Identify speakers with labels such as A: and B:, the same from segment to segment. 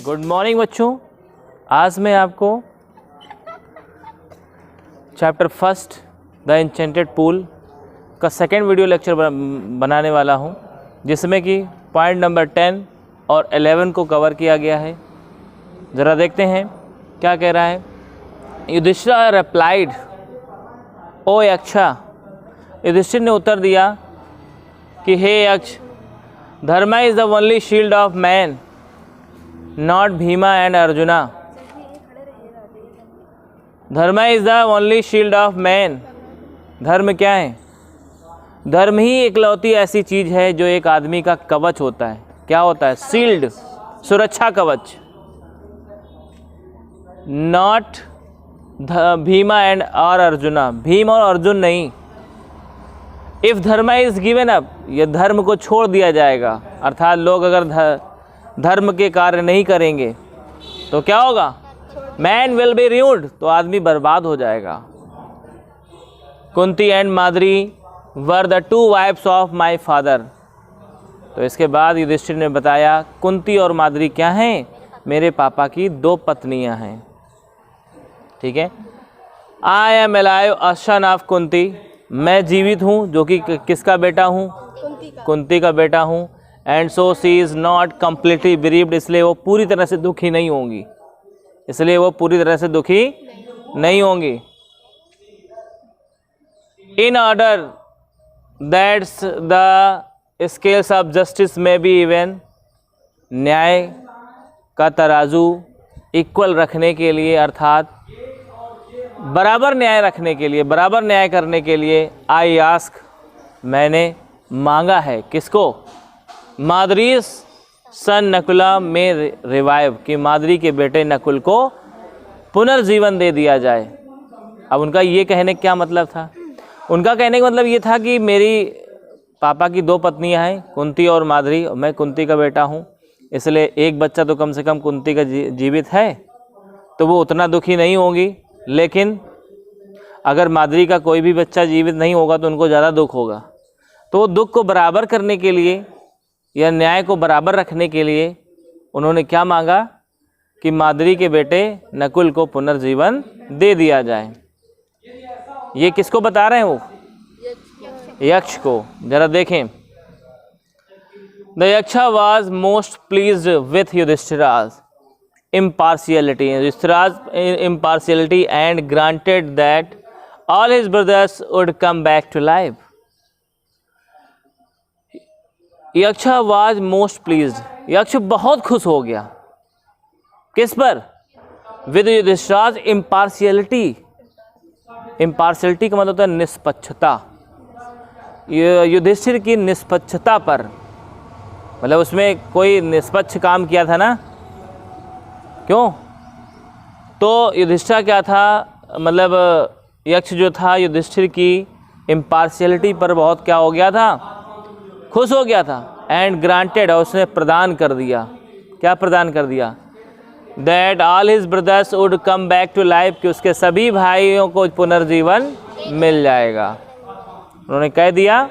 A: Good morning बच्चों, आज मैं आपको chapter first the enchanted pool का सेकेंड वीडियो लेक्चर बनाने वाला हूं, जिसमें कि पॉइंट नंबर 10 और 11 को कवर किया गया है। ज़रा देखते हैं क्या कह रहा है। युधिष्ठिर रिप्लाइड, ओ यक्षा, युधिष्ठिर ने उत्तर दिया कि हे Yaksha, dharma is the only shield of man, not Bhima and Arjuna. Dharma is the only shield of man. धर्म क्या है? धर्म ही इकलौती ऐसी चीज़ है जो एक आदमी का कवच होता है। क्या होता है? शील्ड, सुरक्षा कवच। नॉट भीमा एंड और अर्जुना, भीम और अर्जुन नहीं। If Dharma is given up, ये धर्म को छोड़ दिया जाएगा, अर्थात लोग अगर धर्म के कार्य नहीं करेंगे तो क्या होगा? मैन विल बी रूइंड, तो आदमी बर्बाद हो जाएगा। Kunti and Madri were the two wives of my father. तो इसके बाद युधिष्ठिर ने बताया कुंती और माद्री क्या हैं? मेरे पापा की दो पत्नियां हैं। ठीक है। I am alive a son of Kunti, मैं जीवित हूँ, जो कि किसका बेटा हूँ? कुंती का बेटा हूँ। And so she is not completely bereaved, इसलिए वो पूरी तरह से दुखी नहीं होंगी, इसलिए वो पूरी तरह से दुखी नहीं होंगी। In order that's the scales of justice में बी इवन, न्याय का तराजू इक्वल रखने के लिए, अर्थात बराबर न्याय रखने के लिए, बराबर न्याय करने के लिए, आई आस्क, मैंने मांगा है। किसको? माद्रीस सन नकुला में रिवाइव, कि माद्री के बेटे नकुल को पुनर्जीवन दे दिया जाए। अब उनका ये कहने का क्या मतलब था? उनका कहने का मतलब ये था कि मेरी पापा की दो पत्नियां हैं, कुंती और माद्री, मैं कुंती का बेटा हूँ, इसलिए एक बच्चा तो कम से कम कुंती का जीवित है, तो वो उतना दुखी नहीं होंगी। लेकिन अगर माद्री का कोई भी बच्चा जीवित नहीं होगा तो उनको ज़्यादा दुख होगा। तो वो दुख को बराबर करने के लिए या न्याय को बराबर रखने के लिए उन्होंने क्या मांगा? कि माद्री के बेटे नकुल को पुनर्जीवन दे दिया जाए। ये किसको बता रहे हैं? वो यक्ष को। जरा देखें। The Yaksha was most pleased with Yudhishthira's impartiality, impartiality and granted that all his brothers would come back to life. यक्षा was most pleased, यक्ष बहुत खुश हो गया। किस पर? With Yudhishthira's impartiality. इम्पार्शियलिटी का मतलब होता है निष्पक्षता। युधिष्ठिर की निष्पक्षता पर, मतलब उसमें कोई निष्पक्ष काम किया था ना। क्यों? तो युधिष्ठिर क्या था, मतलब यक्ष जो था युधिष्ठिर की इम्पार्शियलिटी पर बहुत क्या हो गया था? खुश हो गया था। एंड ग्रांटेड, और उसने प्रदान कर दिया। क्या प्रदान कर दिया? That all his brothers would come back to life, कि उसके सभी भाइयों को पुनर्जीवन मिल जाएगा। उन्होंने कह दिया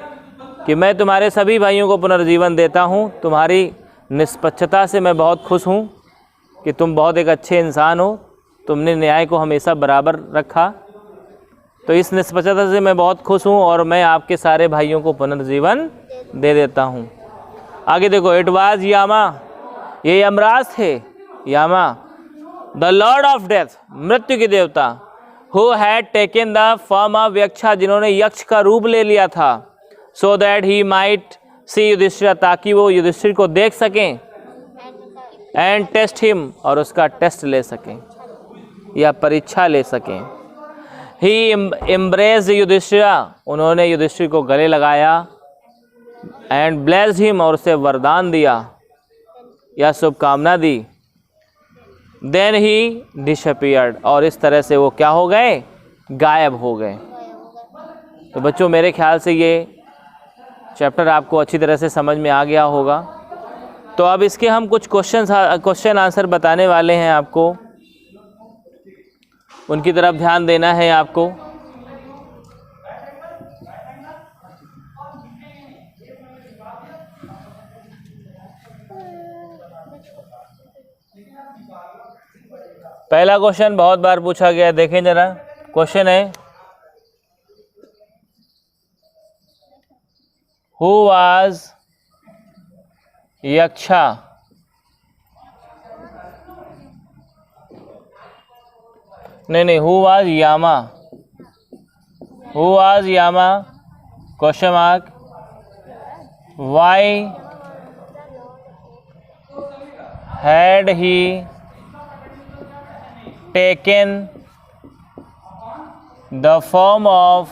A: कि मैं तुम्हारे सभी भाइयों को पुनर्जीवन देता हूँ, तुम्हारी निष्पक्षता से मैं बहुत खुश हूँ कि तुम बहुत एक अच्छे इंसान हो, तुमने न्याय को हमेशा बराबर रखा, तो इस निष्पक्षता से मैं बहुत खुश हूँ और मैं आपके सारे भाइयों को पुनर्जीवन दे देता हूँ। आगे देखो। इट वाज यामा, ये यमराज थे। Yama the lord of death, मृत्यु के देवता, who had taken the form of Yaksha, जिन्होंने यक्ष का रूप ले लिया था, so that he might see Yudhishthir, ताकि वो युधिष्ठिर को देख सकें, एंड टेस्ट हिम, और उसका टेस्ट ले सकें या परीक्षा ले सकें। ही एम्ब्रेस्ड युधिष्ठिर, उन्होंने युधिष्ठिर को गले लगाया। एंड ब्लेस्ड हिम, और उसे वरदान दिया या शुभकामना दी। देन ही डिसअपीयर्ड, और इस तरह से वो क्या हो गए? गायब हो गए। तो बच्चों, मेरे ख्याल से ये चैप्टर आपको अच्छी तरह से समझ में आ गया होगा। तो अब इसके हम कुछ क्वेश्चन आंसर बताने वाले हैं आपको, उनकी तरफ ध्यान देना है आपको। पहला क्वेश्चन बहुत बार पूछा गया है, देखें जरा। क्वेश्चन है हु वाज यक्षा? नहीं, who was Yama? Who was Yama? Question mark. Why had he taken the form of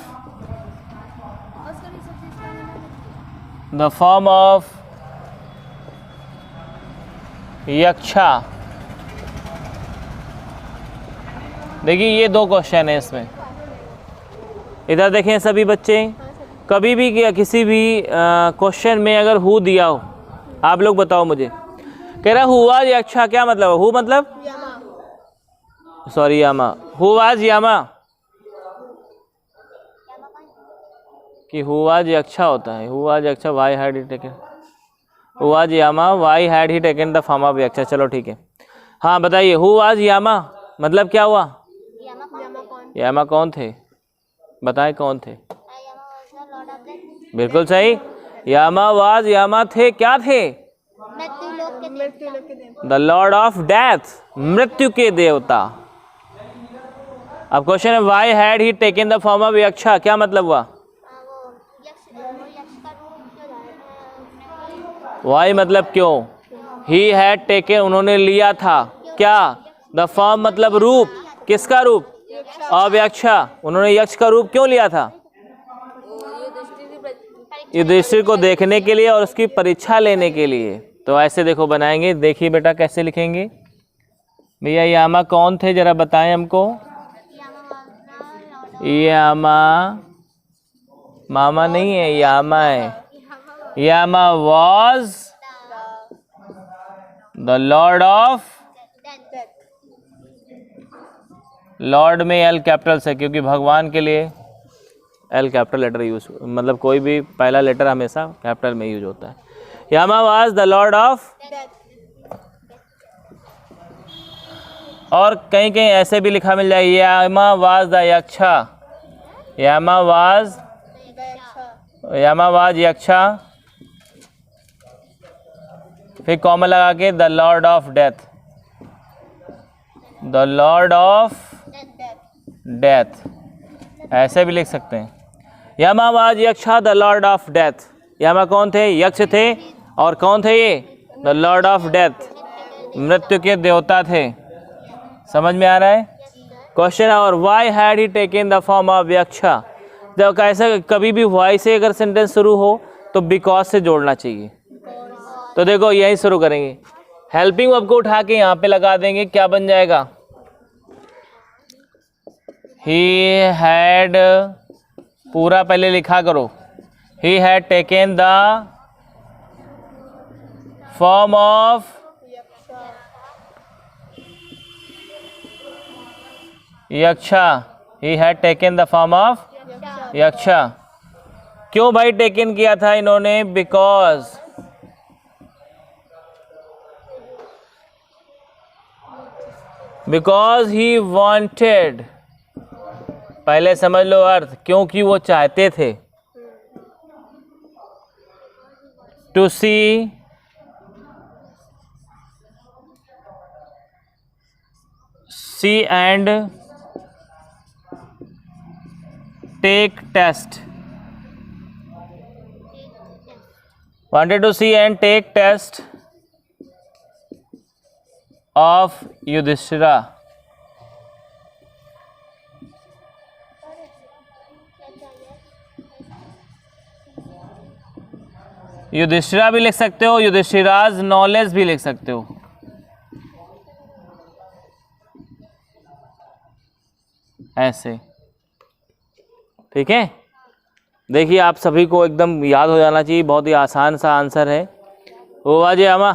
A: Yaksha? देखिए ये दो क्वेश्चन है इसमें। इधर देखें सभी बच्चे, कभी भी किसी भी क्वेश्चन में अगर हु दिया हो, आप लोग बताओ मुझे। कह रहा हुआ यक्षा, क्या मतलब है? हु मतलब sorry Yama. Who was Yama कि हु वाज यक्षा होता है? Who was Yaksha, why had he taken? Who was Yama, why had he taken the form of Yaksha. चलो ठीक है, हाँ बताइए, हु वाज यामा मतलब क्या हुआ? यामा कौन थे? बताएं कौन थे? बिल्कुल सही, यामा वाज, यामा थे, क्या थे? द लॉर्ड ऑफ डेथ, मृत्यु के देवता। अब क्वेश्चन है why had he taken the form of Yaksha, क्या मतलब हुआ? वाई मतलब क्यों, ही हैड टेकन उन्होंने लिया था, क्या? द फॉर्म मतलब रूप, किसका रूप? ऑफ यक्षा। उन्होंने यक्ष का रूप क्यों लिया था? युधिष्ठिर को देखने के लिए और उसकी परीक्षा लेने के लिए। तो ऐसे देखो बनाएंगे, देखिए बेटा कैसे लिखेंगे। भैया यामा कौन थे जरा बताएं हमको। यामा मामा नहीं है, यामा है। Yama was the lord of, lord में एल कैपिटल से, क्योंकि भगवान के लिए एल कैपिटल लेटर यूज, मतलब कोई भी पहला लेटर हमेशा कैपिटल में यूज होता है। Yama was the lord of, और कहीं कहीं ऐसे भी लिखा मिल जाए, Yama was the Yaksha. Yama was, Yama was Yaksha, फिर कॉमा लगा के the lord of death, the lord of death, ऐसे भी लिख सकते हैं। Yama was Yaksha the lord of death. Yama कौन थे? यक्ष थे। और कौन थे ये? द लॉर्ड ऑफ डेथ, मृत्यु के देवता थे। समझ में आ रहा है क्वेश्चन? और why had he taken the form of Yaksha, जब कैसे कभी भी वाई से अगर सेंटेंस शुरू हो तो बिकॉज से जोड़ना चाहिए। तो देखो यही शुरू करेंगे, हेल्पिंग वर्ब को उठा के यहाँ पे लगा देंगे, क्या बन जाएगा? ही हैड, पूरा पहले लिखा करो, he had taken the form of Yaksha. He had taken the form of Yaksha. क्यों भाई टेकन किया था इन्होंने? बिकॉज ही वॉन्टेड, पहले समझ लो अर्थ, क्योंकि वो चाहते थे। To see and take test, wanted to see and take test of Yudhishthira. Yudhishthira भी लिख सकते हो, युधिष्ठिराज नॉलेज भी लिख सकते हो। ऐसे ठीक है। देखिए आप सभी को एकदम याद हो जाना चाहिए, बहुत ही आसान सा आंसर है। वो आज यामा,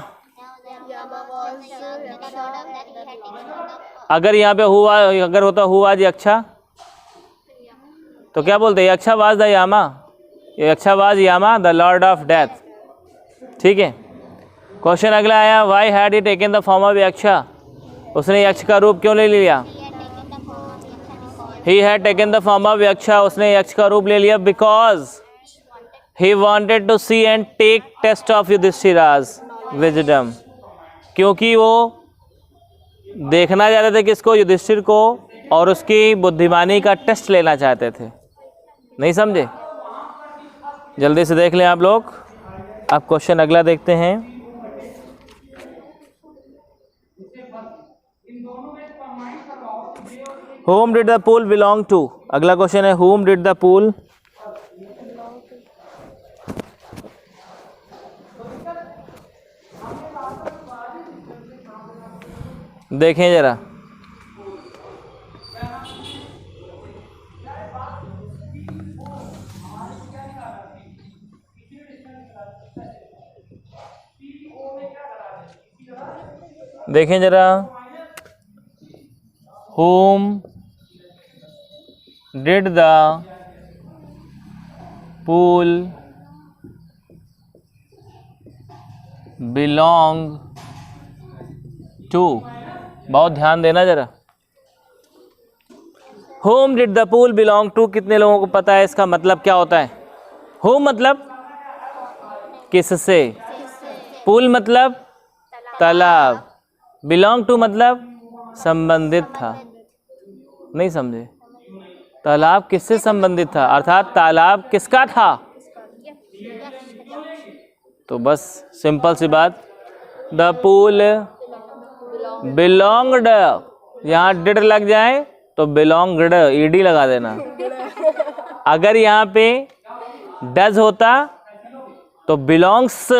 A: अगर यहाँ पे हुआ, अगर होता हुआ आज यक्षा तो क्या बोलते? Yaksha was the Yama, Yaksha was Yama the lord of death. ठीक है। क्वेश्चन अगला आया, why had he taken the form of Yaksha. उसने यक्ष का रूप क्यों ले लिया? He had taken the form of Yaksha, उसने यक्ष का रूप ले लिया because he wanted to see and take test of Yudhishthira's wisdom, क्योंकि वो देखना चाहते थे किसको? युधिष्ठिर को, और उसकी बुद्धिमानी का टेस्ट लेना चाहते थे। नहीं समझे? जल्दी से देख लें आप लोग। अब क्वेश्चन अगला देखते हैं। Whom did the pool belong to? अगला क्वेश्चन है whom did the pool देखें जरा। देखें जरा, whom did the pool belong to? बहुत ध्यान देना जरा। whom did the pool belong to कितने लोगों को पता है इसका मतलब क्या होता है? whom मतलब किससे, pool मतलब तालाब, belong to मतलब संबंधित था। नहीं समझे? तालाब किससे संबंधित था, अर्थात तालाब किसका था? तो बस सिंपल सी बात, द पूल बिलोंग्ड, यहाँ डिड लग जाए तो बिलोंग्ड ईडी लगा देना। अगर यहाँ पे डज होता तो बिलोंग्स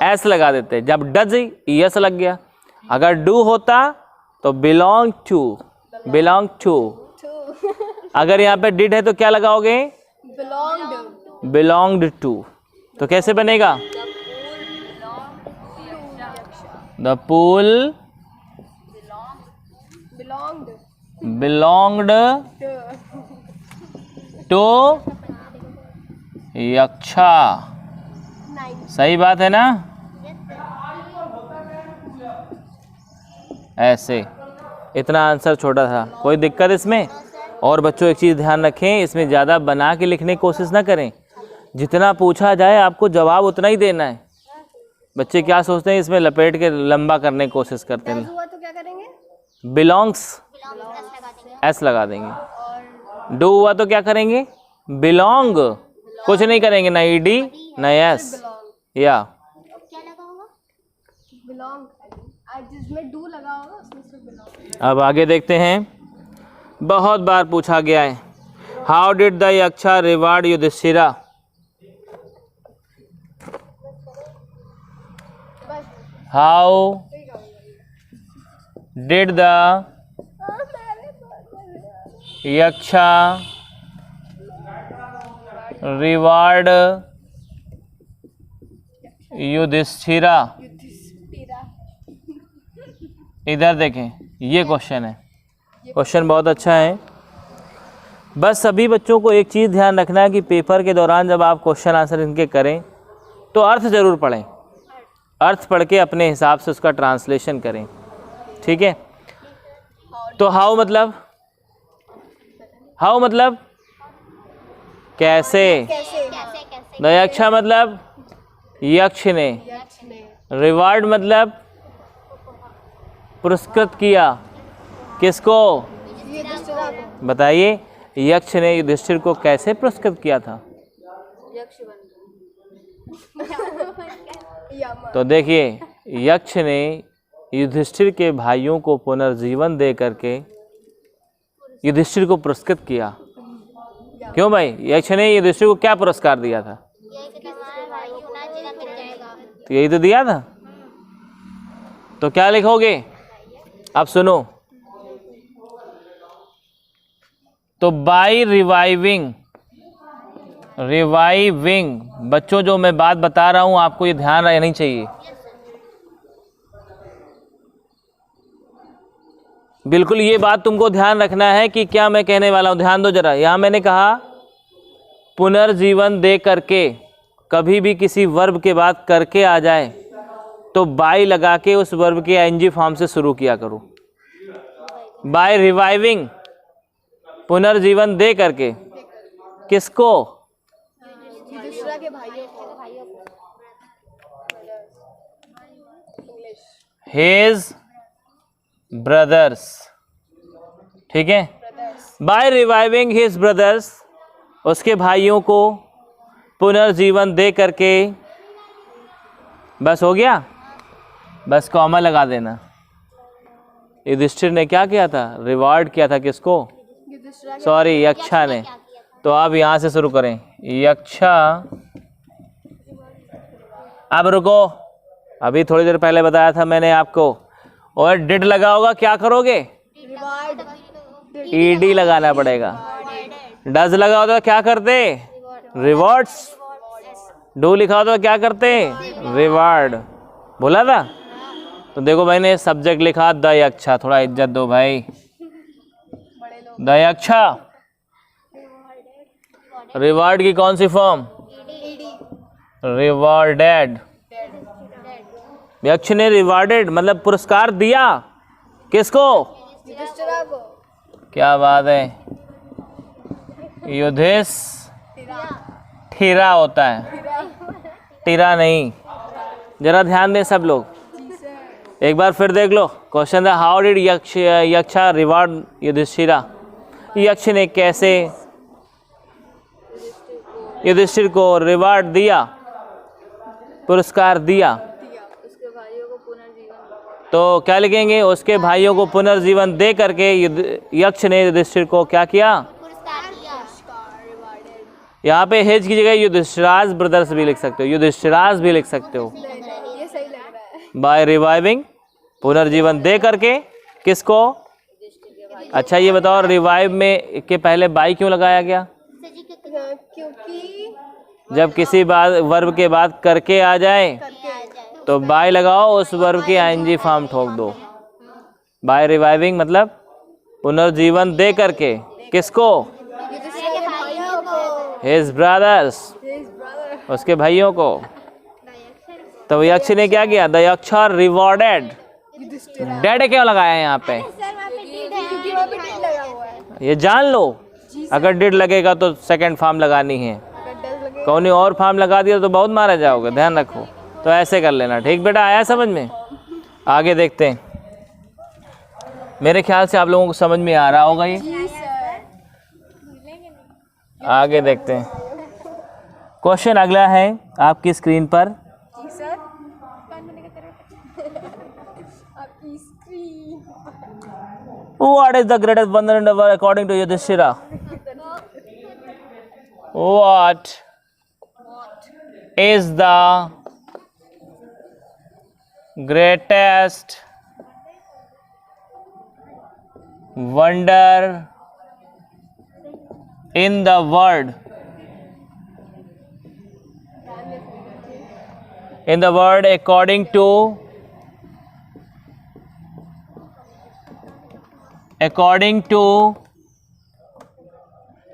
A: एस लगा देते, जब डज यस लग गया। अगर डू होता तो बिलोंग टू। अगर यहाँ पे डिड है तो क्या लगाओगे? Belonged to. तो कैसे बनेगा? The pool belonged to Yaksha. सही बात है ना? ऐसे इतना आंसर छोटा था, कोई दिक्कत इसमें? और बच्चों एक चीज़ ध्यान रखें, इसमें ज़्यादा बना के लिखने की कोशिश ना करें। जितना पूछा जाए आपको जवाब उतना ही देना है। बच्चे क्या सोचते हैं, इसमें लपेट के लंबा करने की कोशिश करते हैं।
B: हुआ तो क्या करेंगे?
A: बिलोंग्स एस लगा देंगे। डू हुआ तो क्या करेंगे? बिलोंग, कुछ नहीं करेंगे, ना ईडी ना एस, या
B: बिलोंग। जिसमें डू लगा होगा उसमें से बिलोंग।
A: अब आगे देखते हैं। बहुत बार पूछा गया है, how did the Yaksha reward Yudhishthira? How did the Yaksha reward Yudhishthira? इधर देखें, ये क्वेश्चन है। क्वेश्चन बहुत अच्छा है। बस सभी बच्चों को एक चीज़ ध्यान रखना है कि पेपर के दौरान जब आप क्वेश्चन आंसर इनके करें तो अर्थ ज़रूर पढ़ें। अर्थ पढ़ के अपने हिसाब से उसका ट्रांसलेशन करें, ठीक है? तो हाउ मतलब कैसे, यक्षा मतलब यक्ष ने, रिवार्ड मतलब पुरस्कृत किया, किसको? बताइए, यक्ष ने युधिष्ठिर को कैसे पुरस्कृत किया था? तो देखिए, यक्ष ने युधिष्ठिर के भाइयों को पुनर्जीवन दे करके युधिष्ठिर को पुरस्कृत किया। क्यों भाई? यक्ष ने युधिष्ठिर को क्या पुरस्कार दिया था? तो यही तो दिया था। तो क्या लिखोगे? अब सुनो, तो बाय रिवाइविंग, बच्चों जो मैं बात बता रहा हूं आपको ये ध्यान रहनी चाहिए। बिल्कुल ये बात तुमको ध्यान रखना है कि क्या मैं कहने वाला हूं। ध्यान दो जरा। यहां मैंने कहा पुनर्जीवन दे करके, कभी भी किसी वर्ब के बाद करके आ जाए तो बाय लगा के उस वर्ब के आईएनजी फॉर्म से शुरू किया करो। बाय रिवाइविंग, पुनर्जीवन दे करके, किसको?
B: युधिष्ठिर के भाइयों को। इंग्लिश।
A: हिज ब्रदर्स, ठीक है, बाय रिवाइविंग हिज ब्रदर्स, उसके भाइयों को पुनर्जीवन दे करके। बस हो गया, बस कॉमा लगा देना। युधिष्ठिर ने क्या किया था? रिवार्ड किया था किसको?
B: युधिष्ठिर
A: सॉरी, यक्षा ने। तो अब यहाँ से शुरू करें। यक्षा, अब रुको, अभी थोड़ी देर पहले बताया था मैंने आपको। और डिड लगा होगा, क्या करोगे?
B: रिवार्ड।
A: ईडी लगाना पड़ेगा। डज लगा होता तो क्या करते? रिवॉर्ड्स। डू लिखा होता तो क्या करते? रिवार्ड। बोला था? तो देखो भाई ने सब्जेक्ट लिखा द यक्षा, थोड़ा इज्जत दो भाई। द यक्षा, रिवार्ड की कौन सी फॉर्म? रिवार्डेड। यक्ष ने रिवार्डेड मतलब पुरस्कार दिया, किसको?
B: युधिष्ठिर को।
A: क्या बात है, युधिष्ठिर होता है, टिरा नहीं। जरा ध्यान दें सब लोग, एक बार फिर देख लो। क्वेश्चन था how did Yaksha reward Yudhishthira? Yaksha ने कैसे युधिष्ठिर को रिवार्ड दिया, पुरस्कार दिया?
B: उसके भाइयों को पुनर्जीवन।
A: तो क्या लिखेंगे? उसके भाइयों को पुनर्जीवन दे करके यक्ष ने युधिष्ठिर को क्या किया? यहाँ पे हेज की जगह युधिष्ठिराज ब्रदर्स भी लिख सकते हो, युधिष्ठिराज भी लिख सकते हो।
B: ये सही लग रहा है।
A: बाय रिवाइविंग, पुनर्जीवन दे करके, किसको? अच्छा ये बताओ, रिवाइव में के पहले बाई क्यों लगाया गया?
B: क्योंकि
A: जब किसी बात वर्ब के बाद करके आ जाए तो बाय लगाओ, उस वर्ब की आईएनजी फॉर्म ठोक दो। बाय रिवाइविंग मतलब पुनर्जीवन दे करके, किसको?
B: युधिष्ठिर के भाइयों को।
A: His brothers,
B: His brother।
A: उसके भाइयों को। तो यक्ष ने क्या किया? द यक्ष रिवॉर्डेड।
B: युधिष्ठिर।
A: डेड क्यों लगाया है यहाँ पे?
B: क्योंकि वहाँ पे टिक लगा हुआ है।
A: ये जान लो, अगर डिड लगेगा तो सेकंड फॉर्म लगानी है।
B: अगर डज लगे
A: कौन और फॉर्म लगा दिया तो बहुत मारा जाओगे, ध्यान रखो। तो ऐसे कर लेना, ठीक बेटा? आया समझ में? आगे देखते हैं। मेरे ख्याल से आप लोगों को समझ में आ रहा होगा ये।
B: जी सर।
A: आगे देखते हैं। क्वेश्चन अगला है आपकी स्क्रीन पर।
B: जी सर। आपकी screen.
A: What is the greatest wonder in the world according to Yudhishthira? What is the greatest wonder in the world? In the world according to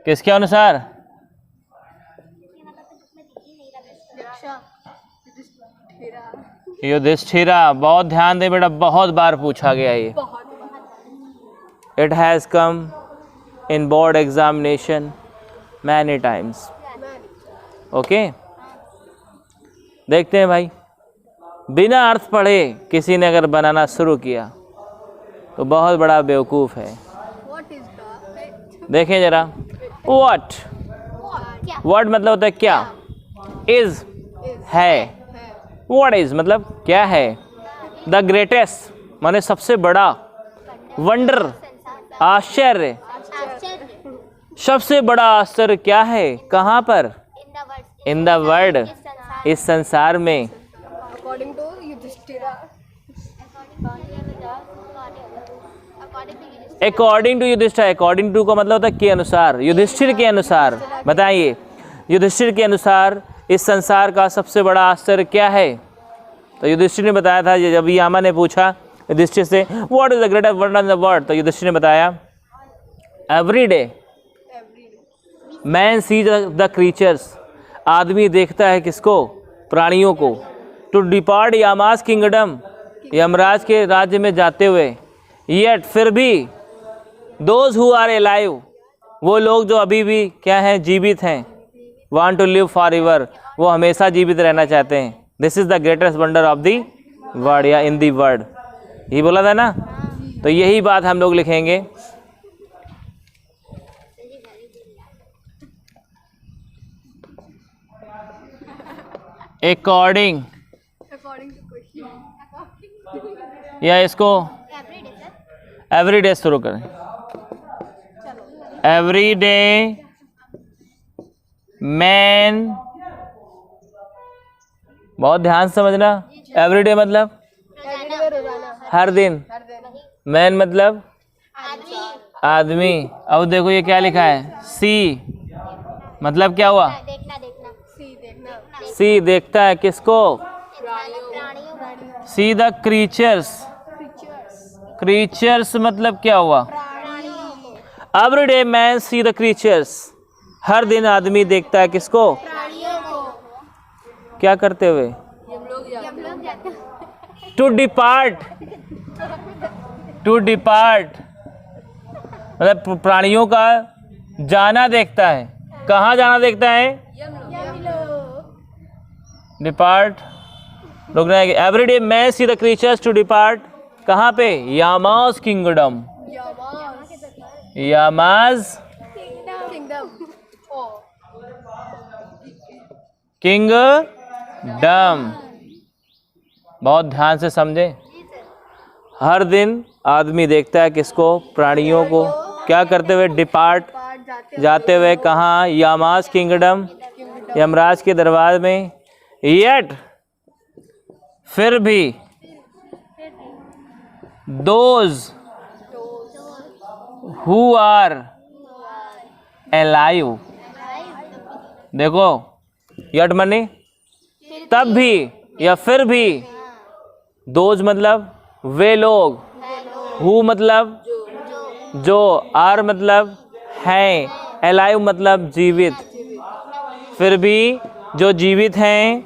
A: किसके अनुसार? युधिष्ठिरा। बहुत ध्यान दे बेटा, बहुत बार पूछा गया ये। It has come in board examination many times. Okay, देखते हैं भाई। बिना अर्थ पढ़े किसी ने अगर बनाना शुरू किया तो बहुत बड़ा बेवकूफ़ है।
B: What is the?
A: देखें जरा। व्हाट, व्हाट मतलब होता है क्या? इज है। व्हाट इज मतलब क्या है? द ग्रेटेस्ट माने सबसे बड़ा, वंडर आश्चर्य, सबसे बड़ा आश्चर्य क्या है? कहाँ पर? इन द वर्ल्ड, इस संसार में।
B: According to Yudhishthira।
A: According to Yudhishthira. According to का मतलब होता है के अनुसार, युधिष्ठिर के अनुसार। बताइए, युधिष्ठिर के अनुसार इस संसार का सबसे बड़ा आश्चर्य क्या है? तो युधिष्ठिर ने बताया था, जब यामा ने पूछा युधिष्ठिर से what is the greatest wonder in the world, तो युधिष्ठिर ने बताया every day man sees the creatures. आदमी देखता है किसको? प्राणियों को। To depart Yama's kingdom, Yamraj के राज्य में जाते हुए। येट फिर भी दोज हु आर एलाइव, वो लोग जो अभी भी क्या हैं, जीवित हैं। Want to live for ever, वो हमेशा जीवित रहना चाहते हैं। This is the greatest wonder of the word, या इन दी वर्ड, यही बोला था ना। तो यही बात हम लोग लिखेंगे। According,
B: according to question.
A: या इसको एवरी डे शुरू करें। एवरी डे मैन, बहुत ध्यान से समझना। एवरी डे मतलब
B: रोजाना,
A: हर दिन,
B: हर दिन।
A: मैन मतलब आदमी। अब देखो ये क्या लिखा है, सी मतलब क्या हुआ,
B: सी देखना,
A: सी देखता है किसको,
B: प्राणियों,
A: सी द क्रीचर्स, क्रीचर्स मतलब क्या हुआ, every day man see the creatures, हर दिन आदमी देखता है किसको,
B: प्राणियों को।
A: क्या करते हुए, टू डिपार्ट, टू डिपार्ट मतलब प्राणियों का जाना देखता है। कहाँ जाना देखता है, डिपार्ट, रुकना है। Every day man see the creatures to depart, कहाँ पे, Yama's kingdom, Yama's
B: kingdom,
A: kingdom. बहुत ध्यान से समझे। हर दिन आदमी देखता है किसको, प्राणियों को, क्या करते हुए, डिपार्ट, जाते हुए कहाँ, यामाज किंगडम, यमराज के दरबार में। येट फिर भी, दोज हु आर एलाइव, देखो यट मनी तब भी या फिर भी, दोज मतलब वे लोग, हु मतलब जो, आर मतलब हैं, एलाइव मतलब जीवित, फिर भी जो जीवित हैं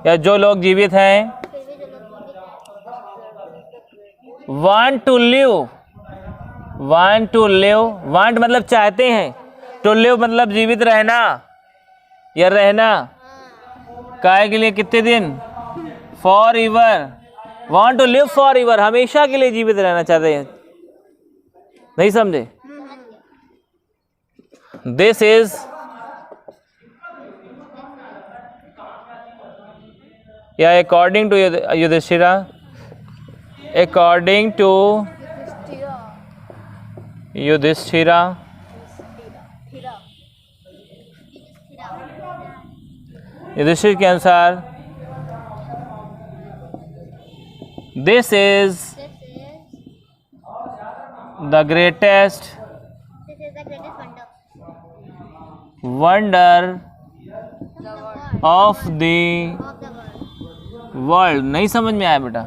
A: या जो लोग जीवित हैं, want to live, want to live, want मतलब चाहते हैं, टू लिव मतलब जीवित रहना या रहना, काहे के लिए, कितने दिन, forever, want to live for ever, हमेशा के लिए जीवित रहना चाहते हैं। नहीं समझे, दिस इज या according to Yudhishthira, according to Yudhishthira, Yudhishthira के अनुसार, this is the greatest wonder of the world. नहीं समझ में आया बेटा,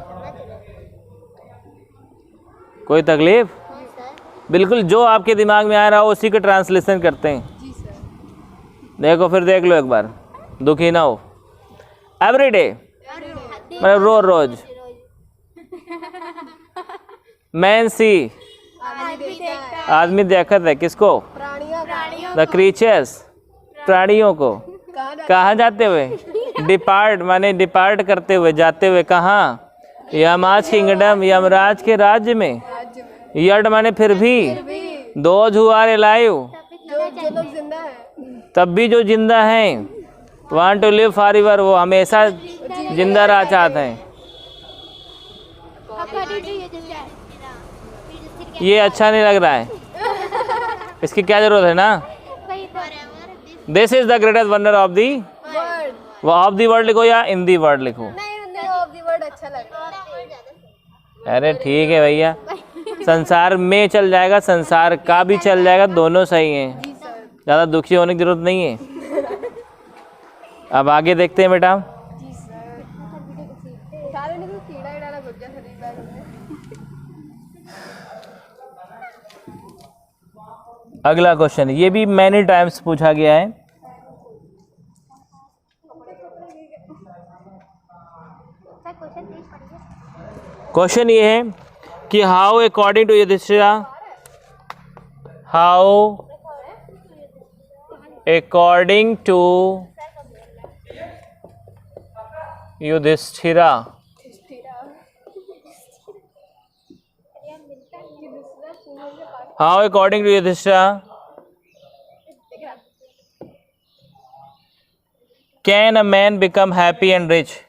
A: कोई तकलीफ, बिल्कुल जो आपके दिमाग में आ रहा हो उसी का ट्रांसलेशन करते हैं।
B: जी सर।
A: देखो फिर देख लो एक बार, दुखी ना हो। एवरी डे मतलब रोज रोज, मैन सी आदमी देखता है किसको,
B: प्राणियों,
A: द क्रीचर्स प्राणियों को, कहाँ जाते हुए, डिपार्ट माने डिपार्ट करते हुए, जाते हुए कहाँ, यमराज किंगडम, यमराज के राज्य में।
B: राज्य में।
A: यड माने फिर भी, दोज हु आर एलाइव,
B: जो लोग जिंदा हैं,
A: तब भी जो जिंदा हैं, want to live for ever, वो हमेशा जिंदा रह चाहते हैं। ये अच्छा नहीं लग रहा है, इसकी क्या जरूरत है ना। This is the greatest wonder of the,
B: word,
A: वो ऑफ दी वर्ल्ड लिखो या इन दी वर्ल्ड लिखो।
B: नहीं ऑफ दी वर्ड अच्छा लग रहा है।
A: अरे ठीक है भैया, संसार में चल जाएगा, संसार का भी चल जाएगा, दोनों सही हैं,
B: जी सर।
A: ज़्यादा दुखी होने की जरूरत नहीं है। अब आगे देखते हैं बेटा।
B: जी सर। सारे ने कीड़ा डाला गुज्जा शरीर बैग में।
A: अगला क्वेश्चन, ये भी मैनी टाइम्स पूछा गया है। क्वेश्चन ये है कि how according to Yudhishthira how according to Yudhishthira, how according to Yudhishthira can a man become happy and rich?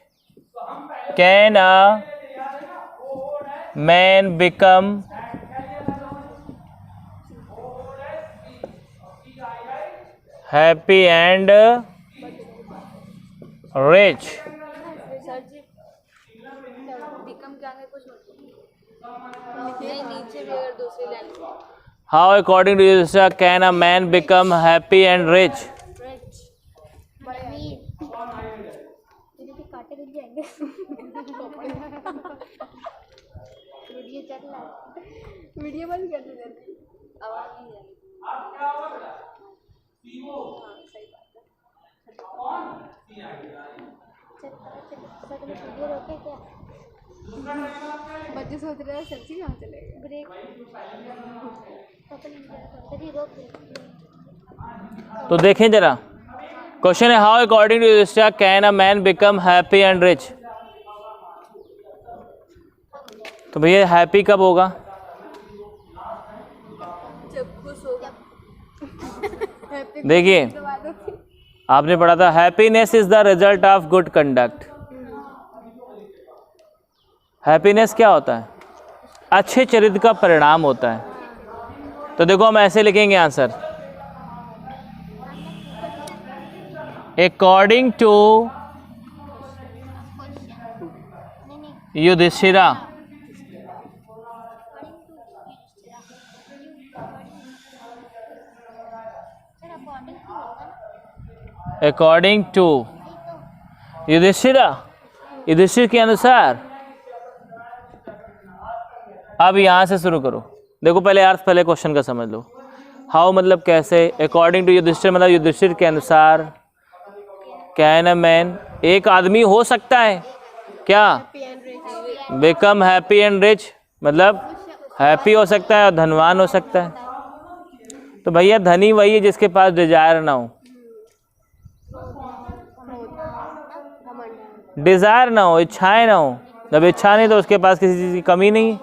A: Can a man become happy and rich?
B: Sir ji become क्या है कुछ नहीं, नीचे भी अगर दूसरी line
A: How according to Yudhishthira can a man become happy and rich?
B: काटे रुक जाएंगे वीडियो चल रहा है, वीडियो बंद कर दे, आवाज नहीं आ रही। सही बात है। वीडियो रोके क्या? बच्चे सोच रहे हैं सच्ची कहाँ चले गए? ब्रेक
A: तो देखें जरा, क्वेश्चन है how according to Yudhishthira can a man become happy and rich. तो भैया हैप्पी कब होगा?
B: जब खुश होगा।
A: देखिए आपने पढ़ा था happiness is the result of good conduct. Happiness क्या होता है? अच्छे चरित्र का परिणाम होता है। तो देखो हम ऐसे लिखेंगे answer, according to Yudhishthira according to Yudhishthira, Yudhishthira के अनुसार। अब यहां से शुरू करो, देखो पहले अर्थ पहले क्वेश्चन का समझ लो। हाउ मतलब कैसे, अकॉर्डिंग टू युधिष्ठिर मतलब युधिष्ठिर के अनुसार, कैन अ मैन एक आदमी हो सकता है क्या, बिकम हैप्पी एंड रिच मतलब हैप्पी हो सकता है और धनवान हो सकता है। तो भैया धनी वही है जिसके पास डिजायर ना हो, डिजायर ना हो, इच्छाएं ना हो। जब इच्छा नहीं तो उसके पास किसी चीज़ की कमी नहीं है।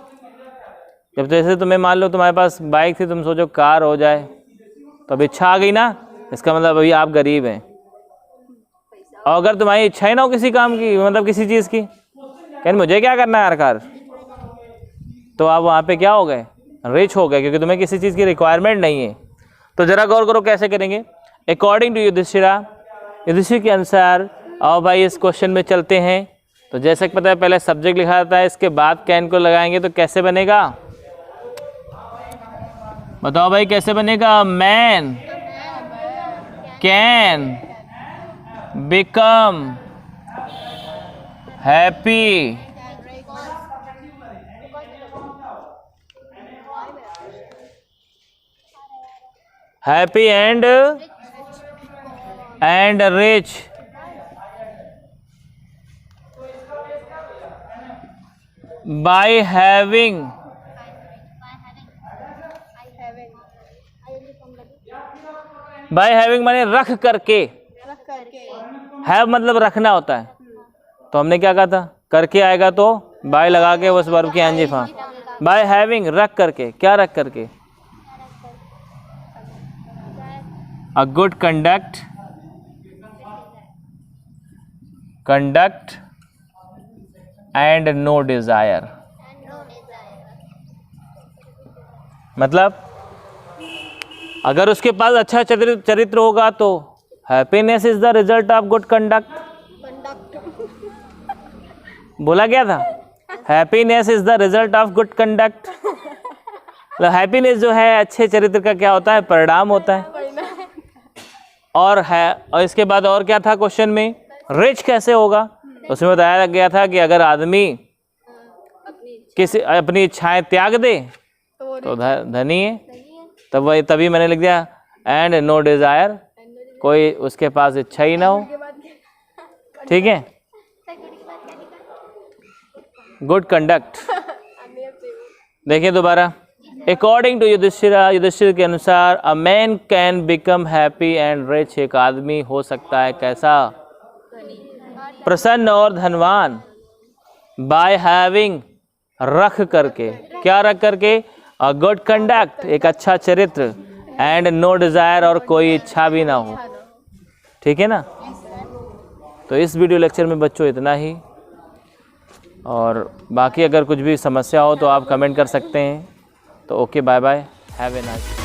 A: जब जैसे तुम्हें मान लो तुम्हारे पास बाइक थी, तुम सोचो कार हो जाए, तो अब इच्छा आ गई ना, इसका मतलब अभी आप गरीब हैं। और अगर तुम्हारी इच्छा ही ना हो किसी काम की, मतलब किसी चीज़ की, कहने मुझे क्या करना है यार कार, तो आप वहाँ पे क्या हो गए, रिच हो गए, क्योंकि तुम्हें किसी चीज़ की रिक्वायरमेंट नहीं है। तो जरा गौर करो कैसे करेंगे, अकॉर्डिंग टू युधिष्ठिरा, युधिष्ठिर के अनुसार। आओ भाई इस क्वेश्चन में चलते हैं। तो जैसे कि पता है पहले सब्जेक्ट लिखा जाता है, इसके बाद कैन को लगाएंगे तो कैसे बनेगा, बताओ भाई कैसे बनेगा। Man can become happy happy and rich by having माने रख करके, हैव मतलब रखना होता है। तो हमने क्या कहा था, करके आएगा तो बाय लगा के उस वर्ब की एनजी फॉर्म। बाय हैविंग रख करके, क्या रख करके, a good conduct and no desire. मतलब अगर उसके पास अच्छा चरित्र होगा तो happiness is the result of good conduct. बोला गया था happiness is the result of good conduct. मतलब हैप्पीनेस जो है अच्छे चरित्र का क्या होता है, परिणाम होता है। और इसके बाद और क्या था क्वेश्चन में, रिच कैसे होगा। उसमें बताया गया था कि अगर आदमी किसी अपनी इच्छाएं त्याग दे तो धनी है। तब वही तभी मैंने लिख दिया एंड नो डिजायर, कोई उसके पास इच्छा ही ना हो। ठीक है, गुड कंडक्ट। देखिए दोबारा, अकॉर्डिंग टू युधिष्ठिर के अनुसार a man can become happy and rich, एक आदमी हो सकता है कैसा, प्रसन्न और धनवान, बाय हैविंग, रख करके, क्या रख करके, अ गुड कंडक्ट, एक अच्छा चरित्र, एंड नो डिज़ायर, और कोई इच्छा भी ना हो। ठीक है ना। तो इस वीडियो लेक्चर में बच्चों इतना ही, और बाकी अगर कुछ भी समस्या हो तो आप कमेंट कर सकते हैं। तो okay, bye bye, have a nice.